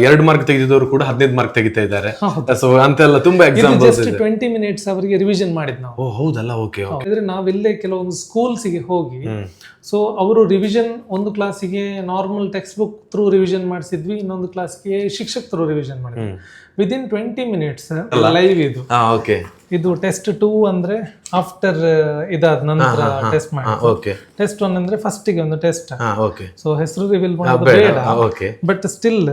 2 mark ತೆಗೆದಿದ್ದವರು ಕೂಡ 15 mark ತೆಗಿತಾ ಇದ್ದಾರೆ. ಸೊ ಅಂತೆಲ್ಲ ತುಂಬಾ ಎಕ್ಸಾಮ್ ಜಸ್ಟ್ 20 ಮಿನಿಟ್ಸ್ ಅವರಿಗೆ ರಿವಿಷನ್ ಮಾಡಿದ್ ನಾವು. ಓ ಹೌದಲ್ಲ, ಓಕೆ. ಅಂದ್ರೆ ನಾವಿಲ್ಲೇ ಕೆಲವೊಂದು ಸ್ಕೂಲ್ಸ್ಗೆ ಹೋಗಿ ಸೊ ಅವರು ರಿವಿಷನ್ ಒಂದು ಕ್ಲಾಸಿಗೆ normal text book through revision ಮಾಡಿಸಿದ್ವಿ, ಇನ್ನೊಂದು ಕ್ಲಾಸ್ಗೆ ಶಿಕ್ಷಕ ಥ್ರೂ ರಿವಿಷನ್ ಮಾಡಿದ್ವಿ. ವಿದಿನ್ 20 ಮಿನಿಟ್ಸ್ ಲೈವ್ ಇದು. ಇದು ಟೆಸ್ಟ್ 2 ಅಂದ್ರೆ ಆಫ್ಟರ್ ಇದಾದ ನಂತರ ಟೆಸ್ಟ್ ಮಾಡಿ. ಟೆಸ್ಟ್ 1 ಅಂದ್ರೆ ಫಸ್ಟ್ ಗೆ ಒಂದು ಟೆಸ್ಟ್. ಸೊ ಹೆಸರು ರಿವೀಲ್ ಮಾಡೋದು ಬೇಡ, ಬಟ್ ಸ್ಟಿಲ್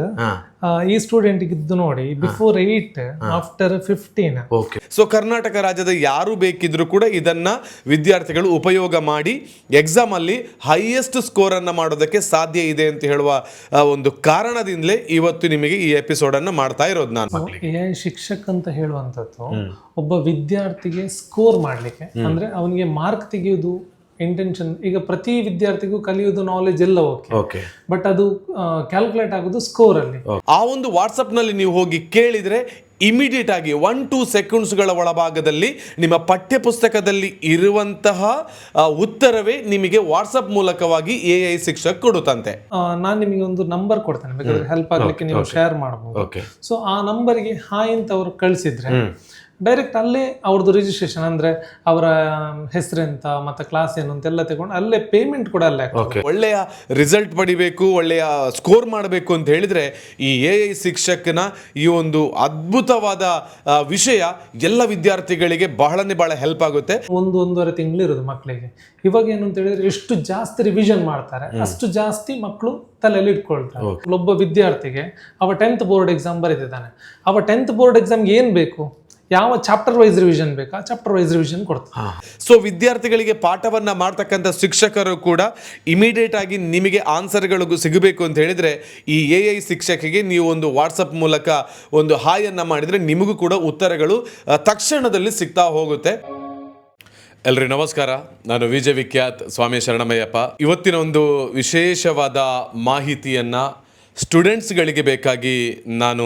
ಈ ಸ್ಟೂಡೆಂಟ್ ಇದ್ದು ನೋಡಿ ಬಿಫೋರ್ 8 ಆಫ್ಟರ್ 15. ಸೊ ಕರ್ನಾಟಕ ರಾಜ್ಯದ ಯಾರು ಬೇಕಿದ್ರು ಕೂಡ ಇದನ್ನ ವಿದ್ಯಾರ್ಥಿಗಳು ಉಪಯೋಗ ಮಾಡಿ ಎಕ್ಸಾಮ್ ಅಲ್ಲಿ ಹೈಯೆಸ್ಟ್ ಸ್ಕೋರ್ ಅನ್ನ ಮಾಡೋದಕ್ಕೆ ಸಾಧ್ಯ ಇದೆ ಅಂತ ಹೇಳುವ ಒಂದು ಕಾರಣದಿಂದಲೇ ಇವತ್ತು ನಿಮಗೆ ಈ ಎಪಿಸೋಡ್ ಅನ್ನ ಮಾಡ್ತಾ ಇರೋದು ನಾನು. AI ಶಿಕ್ಷಕ ಅಂತ ಹೇಳುವಂತದ್ದು ಒಬ್ಬ ವಿದ್ಯಾರ್ಥಿಗೆ ಸ್ಕೋರ್ ಮಾಡ್ಲಿಕ್ಕೆ, ಅಂದ್ರೆ ಅವನಿಗೆ ಮಾರ್ಕ್ ತೆಗೆಯುವುದು ಇಂಟೆನ್ಷನ್. ಈಗ ಪ್ರತಿ ವಿದ್ಯಾರ್ಥಿಗೂ ಕಲಿಯುವುದು ನಾಲೆಜ್ ಎಲ್ಲ ಓಕೆ, ಬಟ್ ಅದು ಕ್ಯಾಲ್ಕುಲೇಟ್ ಆಗೋದು ಸ್ಕೋರ್ ಅಲ್ಲಿ. ಆ ಒಂದು ವಾಟ್ಸಪ್ ನಲ್ಲಿ ನೀವು ಹೋಗಿ ಕೇಳಿದ್ರೆ ಇಮಿಡಿಯೇಟ್ ಆಗಿ 1-2 ಸೆಕೆಂಡ್ಸ್ಗಳ ಒಳಭಾಗದಲ್ಲಿ ನಿಮ್ಮ ಪಠ್ಯ ಪುಸ್ತಕದಲ್ಲಿ ಇರುವಂತಹ ಉತ್ತರವೇ ನಿಮಗೆ ವಾಟ್ಸಪ್ ಮೂಲಕವಾಗಿ AI ಶಿಕ್ಷಕ ಕೊಡುತ್ತಂತೆ. ನಾನು ನಿಮಗೆ ಒಂದು ನಂಬರ್ ಕೊಡ್ತೇನೆ, ಬೇಕಾದ್ರೆ ಹೆಲ್ಪ್ ಆಗ್ಲಿಕ್ಕೆ ನೀವು ಶೇರ್ ಮಾಡಬಹುದು. ಸೊ ಆ ನಂಬರ್ಗೆ ಹಾಯ್ ಅಂತ ಅವ್ರು ಕಳಿಸಿದ್ರೆ ಡೈರೆಕ್ಟ್ ಅಲ್ಲೇ ಅವ್ರದ್ದು ರಿಜಿಸ್ಟ್ರೇಷನ್, ಅಂದ್ರೆ ಅವರ ಹೆಸರೆಂತ ಮತ್ತೆ ಕ್ಲಾಸ್ ಏನು ಅಂತೆಲ್ಲ ತಗೊಂಡು ಅಲ್ಲೇ ಪೇಮೆಂಟ್ ಕೂಡ ಅಲ್ಲೇ. ಒಳ್ಳೆಯ ರಿಸಲ್ಟ್ ಪಡಿಬೇಕು, ಒಳ್ಳೆಯ ಸ್ಕೋರ್ ಮಾಡಬೇಕು ಅಂತ ಹೇಳಿದ್ರೆ ಈ AI ಶಿಕ್ಷಕನ ಈ ಒಂದು ಅದ್ಭುತವಾದ ವಿಷಯ ಎಲ್ಲ ವಿದ್ಯಾರ್ಥಿಗಳಿಗೆ ಬಹಳ ಹೆಲ್ಪ್ ಆಗುತ್ತೆ. 1-1.5 ತಿಂಗಳು ಇರೋದು ಮಕ್ಕಳಿಗೆ. ಇವಾಗ ಏನು ಅಂತ ಹೇಳಿದ್ರೆ ಎಷ್ಟು ಜಾಸ್ತಿ ರಿವಿಷನ್ ಮಾಡ್ತಾರೆ ಅಷ್ಟು ಜಾಸ್ತಿ ಮಕ್ಕಳು ತಲೆಯಲ್ಲಿ ಇಟ್ಕೊಳ್ತಾರೆ. ಒಬ್ಬ ವಿದ್ಯಾರ್ಥಿಗೆ ಅವ 10th ಬೋರ್ಡ್ ಎಕ್ಸಾಮ್ ಬರೀತಿದ್ದಾನೆ, ಅವ 10th ಬೋರ್ಡ್ ಎಕ್ಸಾಮ್ಗೆ ಏನ್ ಬೇಕು, ಯಾವ ಚಾಪ್ಟರ್ ವೈಸ್ ರಿವಿಷನ್ ಬೇಕಾ ಚಾಪ್ಟರ್ ವೈಸ್ ರಿವಿಷನ್ ಕೊಡ್ತಾರೆ. ಸೊ ವಿದ್ಯಾರ್ಥಿಗಳಿಗೆ ಪಾಠವನ್ನ ಮಾಡ್ತಕ್ಕಂಥ ಶಿಕ್ಷಕರು ಕೂಡ ಇಮಿಡಿಯೇಟ್ ಆಗಿ ನಿಮಗೆ ಆನ್ಸರ್ಗಳು ಸಿಗಬೇಕು ಅಂತ ಹೇಳಿದ್ರೆ ಈ AI ಶಿಕ್ಷಕಿಗೆ ನೀವು ಒಂದು ವಾಟ್ಸಪ್ ಮೂಲಕ ಒಂದು ಹಾಯ್ ಅನ್ನ ಮಾಡಿದ್ರೆ ನಿಮಗೂ ಕೂಡ ಉತ್ತರಗಳು ತಕ್ಷಣದಲ್ಲಿ ಸಿಗ್ತಾ ಹೋಗುತ್ತೆ. ಎಲ್ರಿ ನಮಸ್ಕಾರ, ನಾನು ವಿಜಯ ವಿಖ್ಯಾತ್ ಸ್ವಾಮಿ ಶರಣಮಯ್ಯಪ್ಪ. ಇವತ್ತಿನ ಒಂದು ವಿಶೇಷವಾದ ಮಾಹಿತಿಯನ್ನ ಸ್ಟೂಡೆಂಟ್ಸ್ಗಳಿಗೆ ಬೇಕಾಗಿ ನಾನು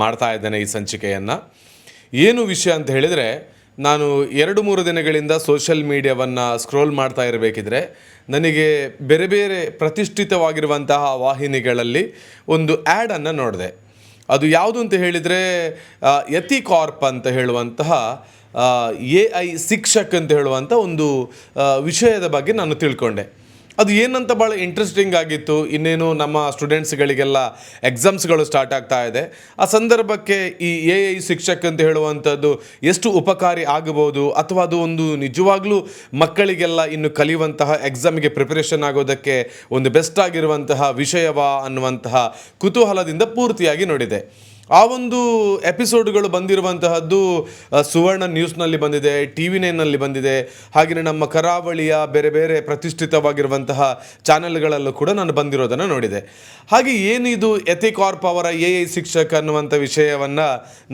ಮಾಡ್ತಾ ಇದ್ದೇನೆ ಈ ಸಂಚಿಕೆಯನ್ನು. ಏನು ವಿಷಯ ಅಂತ ಹೇಳಿದರೆ, ನಾನು 2-3 ದಿನಗಳಿಂದ ಸೋಷಿಯಲ್ ಮೀಡಿಯಾವನ್ನು ಸ್ಕ್ರೋಲ್ ಮಾಡ್ತಾ ಇರಬೇಕಿದ್ರೆ ನನಗೆ ಬೇರೆ ಬೇರೆ ಪ್ರತಿಷ್ಠಿತವಾಗಿರುವಂತಹ ವಾಹಿನಿಗಳಲ್ಲಿ ಒಂದು ಆ್ಯಡನ್ನು ನೋಡಿದೆ. ಅದು ಯಾವುದು ಅಂತ ಹೇಳಿದರೆ ಯತಿ ಕಾರ್ಪ್ ಅಂತ ಹೇಳುವಂತಹ AI ಶಿಕ್ಷಕ್ ಅಂತ ಹೇಳುವಂಥ ಒಂದು ವಿಷಯದ ಬಗ್ಗೆ ನಾನು ತಿಳ್ಕೊಂಡೆ. ಅದು ಏನಂತ ಭಾಳ ಇಂಟ್ರೆಸ್ಟಿಂಗ್ ಆಗಿತ್ತು. ಇನ್ನೇನು ನಮ್ಮ ಸ್ಟೂಡೆಂಟ್ಸ್ಗಳಿಗೆಲ್ಲ ಎಕ್ಸಾಮ್ಸ್ಗಳು ಸ್ಟಾರ್ಟ್ ಆಗ್ತಾ ಇದೆ. ಆ ಸಂದರ್ಭಕ್ಕೆ ಈ AI ಶಿಕ್ಷಕ ಅಂತ ಹೇಳುವಂಥದ್ದು ಎಷ್ಟು ಉಪಕಾರಿ ಆಗಬಹುದು, ಅಥವಾ ಅದು ಒಂದು ನಿಜವಾಗ್ಲೂ ಮಕ್ಕಳಿಗೆಲ್ಲ ಇನ್ನು ಕಲಿಯುವಂತಹ ಎಕ್ಸಾಮಿಗೆ ಪ್ರಿಪರೇಷನ್ ಆಗೋದಕ್ಕೆ ಒಂದು ಬೆಸ್ಟ್ ಆಗಿರುವಂತಹ ವಿಷಯವಾ ಅನ್ನುವಂತಹ ಕುತೂಹಲದಿಂದ ಪೂರ್ತಿಯಾಗಿ ನೋಡಿದೆ. ಆ ಒಂದು ಎಪಿಸೋಡ್ಗಳು ಬಂದಿರುವಂತಹದ್ದು ಸುವರ್ಣ ನ್ಯೂಸ್ನಲ್ಲಿ ಬಂದಿದೆ, TV9ನಲ್ಲಿ ಬಂದಿದೆ, ಹಾಗೆಯೇ ನಮ್ಮ ಕರಾವಳಿಯ ಬೇರೆ ಬೇರೆ ಪ್ರತಿಷ್ಠಿತವಾಗಿರುವಂತಹ ಚಾನೆಲ್ಗಳಲ್ಲೂ ಕೂಡ ನಾನು ಬಂದಿರೋದನ್ನು ನೋಡಿದೆ. ಹಾಗೆ ಏನಿದು ಯತಿ ಕಾರ್ಪ್ ಅವರ AI ಶಿಕ್ಷಕ ಅನ್ನುವಂಥ ವಿಷಯವನ್ನು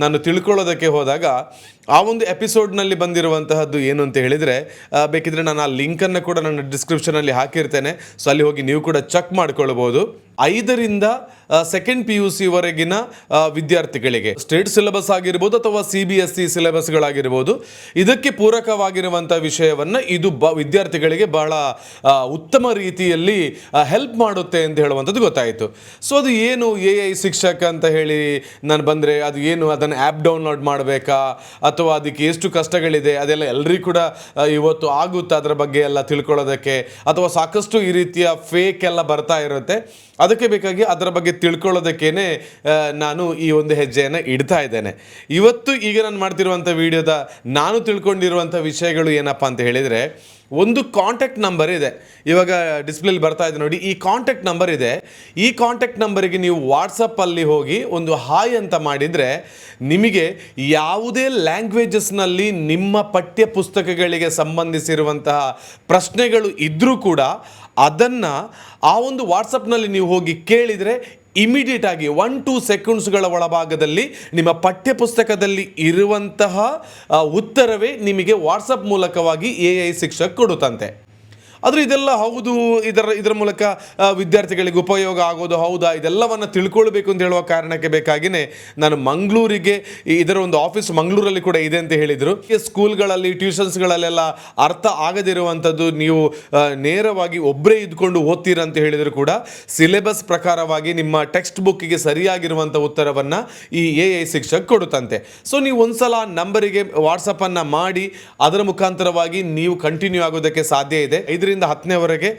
ನಾನು ತಿಳ್ಕೊಳ್ಳೋದಕ್ಕೆ ಹೋದಾಗ ಆ ಒಂದು ಎಪಿಸೋಡ್ನಲ್ಲಿ ಬಂದಿರುವಂತಹದ್ದು ಏನು ಅಂತ ಹೇಳಿದರೆ, ಬೇಕಿದ್ರೆ ನಾನು ಆ ಲಿಂಕನ್ನು ಕೂಡ ನನ್ನ ಡಿಸ್ಕ್ರಿಪ್ಷನಲ್ಲಿ ಹಾಕಿರ್ತೇನೆ. ಸೊ ಅಲ್ಲಿ ಹೋಗಿ ನೀವು ಕೂಡ ಚೆಕ್ ಮಾಡ್ಕೊಳ್ಬೋದು. 5ರಿಂದ 2nd PUC ವರೆಗಿನ ವಿದ್ಯಾರ್ಥಿಗಳಿಗೆ ಸ್ಟೇಟ್ ಸಿಲೆಬಸ್ ಆಗಿರ್ಬೋದು ಅಥವಾ CBSE ಸಿಲೆಬಸ್ಗಳಾಗಿರ್ಬೋದು, ಇದಕ್ಕೆ ಪೂರಕವಾಗಿರುವಂಥ ವಿಷಯವನ್ನು ಇದು ವಿದ್ಯಾರ್ಥಿಗಳಿಗೆ ಬಹಳ ಉತ್ತಮ ರೀತಿಯಲ್ಲಿ ಹೆಲ್ಪ್ ಮಾಡುತ್ತೆ ಅಂತ ಹೇಳುವಂಥದ್ದು ಗೊತ್ತಾಯಿತು. ಸೊ ಅದು ಏನು AI ಶಿಕ್ಷಕ ಅಂತ ಹೇಳಿ ನಾನು ಬಂದರೆ ಅದು ಏನು, ಅದನ್ನು ಆ್ಯಪ್ ಡೌನ್ಲೋಡ್ ಮಾಡಬೇಕಾ ಅಥವಾ ಅದಕ್ಕೆ ಎಷ್ಟು ಕಷ್ಟಗಳಿದೆ ಅದೆಲ್ಲ ಎಲ್ರಿಗೂ ಕೂಡ ಇವತ್ತು ಆಗುತ್ತಾ ಅದರ ಬಗ್ಗೆ ಎಲ್ಲ ತಿಳ್ಕೊಳ್ಳೋದಕ್ಕೆ, ಅಥವಾ ಸಾಕಷ್ಟು ಈ ರೀತಿಯ ಫೇಕ್ ಎಲ್ಲ ಬರ್ತಾ ಇರುತ್ತೆ. ಅದಕ್ಕೆ ಬೇಕಾಗಿ ಅದರ ಬಗ್ಗೆ ತಿಳ್ಕೊಳ್ಳೋದಕ್ಕೇನೆ ನಾನು ಈ ಒಂದು ಹೆಜ್ಜೆಯನ್ನು ಇಡ್ತಾ ಇದ್ದೇನೆ. ಇವತ್ತು ಈಗ ನಾನು ಮಾಡ್ತಿರುವಂಥ ವಿಡಿಯೋದ ನಾನು ತಿಳ್ಕೊಂಡಿರುವಂಥ ವಿಷಯಗಳು ಏನಪ್ಪ ಅಂತ ಹೇಳಿದರೆ, ಒಂದು ಕಾಂಟ್ಯಾಕ್ಟ್ ನಂಬರ್ ಇದೆ, ಇವಾಗ ಡಿಸ್ಪ್ಲೇಲಿ ಬರ್ತಾ ಇದೆ ನೋಡಿ, ಈ ಕಾಂಟ್ಯಾಕ್ಟ್ ನಂಬರ್ ಇದೆ. ಈ ಕಾಂಟ್ಯಾಕ್ಟ್ ನಂಬರಿಗೆ ನೀವು ವಾಟ್ಸಪ್ಪಲ್ಲಿ ಹೋಗಿ ಒಂದು ಹಾಯ್ ಅಂತ ಮಾಡಿದರೆ ನಿಮಗೆ ಯಾವುದೇ ಲ್ಯಾಂಗ್ವೇಜಸ್ನಲ್ಲಿ ನಿಮ್ಮ ಪಠ್ಯ ಪುಸ್ತಕಗಳಿಗೆ ಸಂಬಂಧಿಸಿರುವಂತಹ ಪ್ರಶ್ನೆಗಳು ಇದ್ದರೂ ಕೂಡ ಅದನ್ನು ಆ ಒಂದು ವಾಟ್ಸಪ್ನಲ್ಲಿ ನೀವು ಹೋಗಿ ಕೇಳಿದರೆ ಇಮಿಡಿಯೇಟ್ ಆಗಿ 1-2 ಸೆಕೆಂಡ್ಸ್ಗಳ ಒಳಭಾಗದಲ್ಲಿ ನಿಮ್ಮ ಪಠ್ಯ ಪುಸ್ತಕದಲ್ಲಿ ಇರುವಂತಹ ಉತ್ತರವೇ ನಿಮಗೆ ವಾಟ್ಸಪ್ ಮೂಲಕವಾಗಿ AI ಶಿಕ್ಷಕ ಕೊಡುತ್ತಂತೆ. ಆದರೂ ಇದೆಲ್ಲ ಹೌದು, ಇದರ ಮೂಲಕ ವಿದ್ಯಾರ್ಥಿಗಳಿಗೆ ಉಪಯೋಗ ಆಗೋದು ಹೌದಾ, ಇದೆಲ್ಲವನ್ನು ತಿಳ್ಕೊಳ್ಬೇಕು ಅಂತ ಹೇಳುವ ಕಾರಣಕ್ಕೆ ಬೇಕಾಗಿಯೇ ನಾನು ಮಂಗಳೂರಿಗೆ, ಇದರ ಒಂದು ಆಫೀಸ್ ಮಂಗಳೂರಲ್ಲಿ ಕೂಡ ಇದೆ ಅಂತ ಹೇಳಿದರು. ಸ್ಕೂಲ್ಗಳಲ್ಲಿ ಟ್ಯೂಷನ್ಸ್ಗಳಲ್ಲೆಲ್ಲ ಅರ್ಥ ಆಗದಿರುವಂಥದ್ದು ನೀವು ನೇರವಾಗಿ ಒಬ್ಬರೇ ಇದ್ಕೊಂಡು ಓದ್ತೀರಾ ಅಂತ ಹೇಳಿದರೂ ಕೂಡ ಸಿಲೆಬಸ್ ಪ್ರಕಾರವಾಗಿ ನಿಮ್ಮ ಟೆಕ್ಸ್ಟ್ ಬುಕ್ಕಿಗೆ ಸರಿಯಾಗಿರುವಂಥ ಉತ್ತರವನ್ನು ಈ AI ಶಿಕ್ಷಕ್ ಕೊಡುತ್ತಂತೆ. ಸೊ ನೀವು ಒಂದ್ಸಲ ನಂಬರಿಗೆ ವಾಟ್ಸಪ್ಪನ್ನು ಮಾಡಿ ಅದರ ಮುಖಾಂತರವಾಗಿ ನೀವು ಕಂಟಿನ್ಯೂ ಆಗೋದಕ್ಕೆ ಸಾಧ್ಯ ಇದೆ. 5ರಿಂದ 10ನೇವರೆಗೆ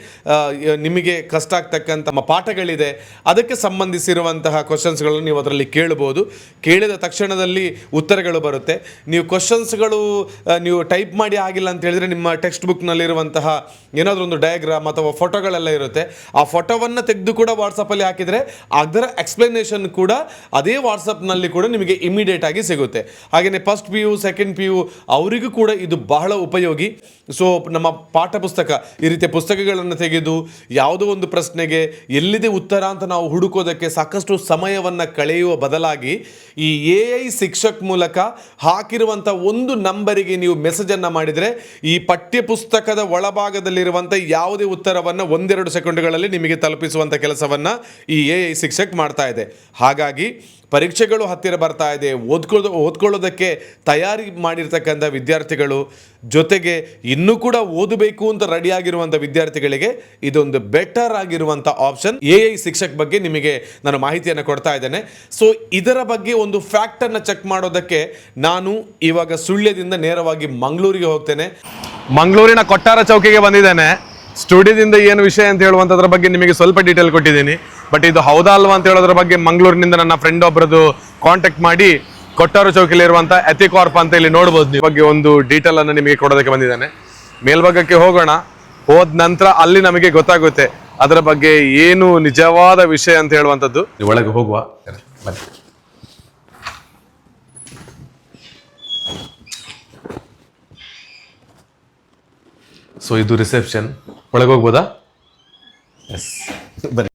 ನಿಮಗೆ ಕಷ್ಟ ಆಗ್ತಕ್ಕಂಥ ಪಾಠಗಳಿದೆ, ಅದಕ್ಕೆ ಸಂಬಂಧಿಸಿರುವಂತಹ ಕ್ವಶನ್ಸ್ಗಳನ್ನು ನೀವು ಅದರಲ್ಲಿ ಕೇಳಬಹುದು. ಕೇಳಿದ ತಕ್ಷಣದಲ್ಲಿ ಉತ್ತರಗಳು ಬರುತ್ತೆ. ನೀವು ಕ್ವಶನ್ಸ್ಗಳು ನೀವು ಟೈಪ್ ಮಾಡಿ ಆಗಿಲ್ಲ ಅಂತ ಹೇಳಿದ್ರೆ ನಿಮ್ಮ ಟೆಕ್ಸ್ಟ್ ಬುಕ್ನಲ್ಲಿರುವಂತಹ ಏನಾದರೂ ಒಂದು ಡಯಾಗ್ರಾಮ್ ಅಥವಾ ಫೋಟೋಗಳೆಲ್ಲ ಇರುತ್ತೆ, ಆ ಫೋಟೋವನ್ನು ತೆಗೆದು ಕೂಡ ವಾಟ್ಸಪ್ಪಲ್ಲಿ ಹಾಕಿದರೆ ಅದರ ಎಕ್ಸ್ಪ್ಲನೇಷನ್ ಕೂಡ ಅದೇ ವಾಟ್ಸಪ್ನಲ್ಲಿ ಕೂಡ ನಿಮಗೆ ಇಮಿಡಿಯೇಟ್ ಆಗಿ ಸಿಗುತ್ತೆ. ಹಾಗೆಯೇ ಫಸ್ಟ್ PU ಸೆಕೆಂಡ್ PU ಅವರಿಗೂ ಕೂಡ ಇದು ಬಹಳ ಉಪಯೋಗಿ. ಸೊ ನಮ್ಮ ಪಾಠ ಪುಸ್ತಕ, ಈ ರೀತಿಯ ಪುಸ್ತಕಗಳನ್ನು ತೆಗೆದು ಯಾವುದೋ ಒಂದು ಪ್ರಶ್ನೆಗೆ ಎಲ್ಲಿದೆ ಉತ್ತರ ಅಂತ ನಾವು ಹುಡುಕೋದಕ್ಕೆ ಸಾಕಷ್ಟು ಸಮಯವನ್ನು ಕಳೆಯುವ ಬದಲಾಗಿ ಈ AI ಶಿಕ್ಷಕ್ ಮೂಲಕ ಹಾಕಿರುವಂಥ ಒಂದು ನಂಬರಿಗೆ ನೀವು ಮೆಸೇಜನ್ನು ಮಾಡಿದರೆ ಈ ಪಠ್ಯ ಪುಸ್ತಕದ ಒಳಭಾಗದಲ್ಲಿರುವಂಥ ಯಾವುದೇ ಉತ್ತರವನ್ನು 1-2 ಸೆಕೆಂಡ್ಗಳಲ್ಲಿ ನಿಮಗೆ ತಲುಪಿಸುವಂಥ ಕೆಲಸವನ್ನು ಈ AI ಶಿಕ್ಷಕ್ ಮಾಡ್ತಾ ಇದೆ. ಹಾಗಾಗಿ ಪರೀಕ್ಷೆಗಳು ಹತ್ತಿರ ಬರ್ತಾ ಇದೆ, ಓದ್ಕೊಳ್ಳೋದಕ್ಕೆ ತಯಾರಿ ಮಾಡಿರ್ತಕ್ಕಂಥ ವಿದ್ಯಾರ್ಥಿಗಳು, ಜೊತೆಗೆ ಇನ್ನೂ ಕೂಡ ಓದಬೇಕು ಅಂತ ರೆಡಿಯಾಗಿರುವಂಥ ವಿದ್ಯಾರ್ಥಿಗಳಿಗೆ ಇದೊಂದು ಬೆಟರ್ ಆಗಿರುವಂಥ ಆಪ್ಷನ್. AI ಶಿಕ್ಷಕ್ ಬಗ್ಗೆ ನಿಮಗೆ ನಾನು ಮಾಹಿತಿಯನ್ನು ಕೊಡ್ತಾ ಇದ್ದೇನೆ. ಸೊ ಇದರ ಬಗ್ಗೆ ಒಂದು ಫ್ಯಾಕ್ಟನ್ನು ಚೆಕ್ ಮಾಡೋದಕ್ಕೆ ನಾನು ಇವಾಗ ಸುಳ್ಯದಿಂದ ನೇರವಾಗಿ ಮಂಗಳೂರಿಗೆ ಹೋಗ್ತೇನೆ. ಮಂಗಳೂರಿನ ಕೊಟ್ಟಾರ ಚೌಕಿಗೆ ಬಂದಿದ್ದೇನೆ. ಸ್ಟುಡಿಯೋದಿಂದ ಏನು ವಿಷಯ ಅಂತ ಹೇಳುವಂಥದ್ರ ಬಗ್ಗೆ ನಿಮಗೆ ಸ್ವಲ್ಪ ಡೀಟೇಲ್ ಕೊಟ್ಟಿದ್ದೀನಿ. ಬಟ್ ಇದು ಹೌದಾ ಅಲ್ವಾ ಅಂತ ಹೇಳೋದ್ರ ಬಗ್ಗೆ ಮಂಗಳೂರಿನಿಂದ ನನ್ನ ಫ್ರೆಂಡ್ ಒಬ್ಬರದು ಕಾಂಟ್ಯಾಕ್ಟ್ ಮಾಡಿ ಕೊಟ್ಟಾರು ಚೌಕಿಲಿರುವಂಥ ಎಥಿಕಾರ್ಪ್ ಅಂತ ಇಲ್ಲಿ ನೋಡ್ಬೋದು. ನೀವು ಬಗ್ಗೆ ಒಂದು ಡೀಟೇಲ್ ಅನ್ನು ನಿಮಗೆ ಕೊಡೋದಕ್ಕೆ ಬಂದಿದ್ದಾನೆ. ಮೇಲ್ಭಾಗಕ್ಕೆ ಹೋಗೋಣ. ಹೋದ ನಂತರ ಅಲ್ಲಿ ನಮಗೆ ಗೊತ್ತಾಗುತ್ತೆ ಅದರ ಬಗ್ಗೆ ಏನು ನಿಜವಾದ ವಿಷಯ ಅಂತ ಹೇಳುವಂಥದ್ದು. ಒಳಗೆ ಹೋಗುವ ಬನ್ನಿ. ಸೊ ಇದು ರಿಸೆಪ್ಷನ್, ಒಳಗೆ ಹೋಗ್ಬೋದಾ? ಎಸ್, ಬನ್ನಿ.